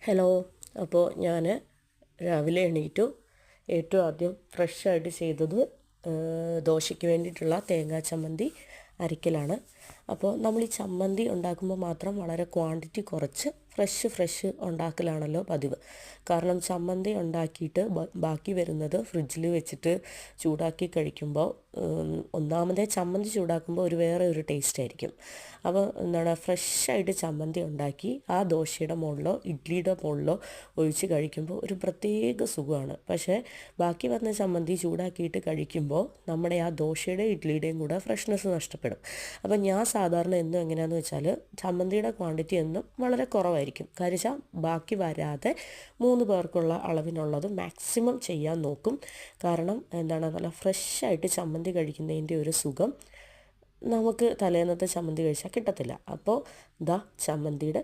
Hello. അപ്പോൾ ഞാൻ രാവിലെ എണീറ്റു. ഏറ്റവും ആദ്യം ഫ്രഷായിട്ട് ചെയ്തത് ദോശയ്ക്ക് വേണ്ടിയിട്ടുള്ള തേങ്ങാ ചമ്മന്തി അരക്കലാണ്. അപ്പോൾ നമ്മൾ ഈ ചമ്മന്തി ഉണ്ടാക്കുമ്പോൾ മാത്രം വളരെ ക്വാണ്ടിറ്റി കുറച്ച് ഫ്രഷ് ഉണ്ടാക്കലാണല്ലോ പതിവ്. കാരണം ചമ്മന്തി ഉണ്ടാക്കിയിട്ട് ബാക്കി വരുന്നത് ഫ്രിഡ്ജിൽ വെച്ചിട്ട് ചൂടാക്കി കഴിക്കുമ്പോൾ ഒന്നാമതേ ചമ്മന്തി ചൂടാക്കുമ്പോൾ വേറെ ഒരു ടേസ്റ്റ് ആയിരിക്കും. അപ്പോൾ ഫ്രഷായിട്ട് ചമ്മന്തി ഉണ്ടാക്കി ആ ദോശയുടെ മുകളിലോ ഇഡ്ഡലിയുടെ മുകളിലോ ഒഴിച്ച് കഴിക്കുമ്പോൾ ഒരു പ്രത്യേക സുഖമാണ്. പക്ഷേ ബാക്കി വന്ന ചമ്മന്തി ചൂടാക്കിയിട്ട് കഴിക്കുമ്പോൾ നമ്മുടെ ആ ദോശയുടെയും ഇഡ്ഡലിയുടെയും കൂടെ ഫ്രഷ്നെസ് നഷ്ടപ്പെടും. അപ്പം ഞാൻ സാധാരണ എന്നും എങ്ങനെയാണെന്ന് വെച്ചാൽ ചമ്മന്തിയുടെ ക്വാണ്ടിറ്റി എന്നും വളരെ കുറവായിരിക്കും. കാര്യം വെച്ചാൽ ബാക്കി വരാതെ 3 പേർക്കുള്ള അളവിനുള്ളത് മാക്സിമം ചെയ്യാൻ നോക്കും. കാരണം നല്ല ഫ്രഷായിട്ട് ചമ്മന്തി കഴിക്കുന്നതിൻ്റെ ഒരു സുഖം നമുക്ക് തലേന്നത്തെ ചമ്മന്തി കഴിച്ചാൽ കിട്ടത്തില്ല. അപ്പോൾ ചമ്മന്തിയുടെ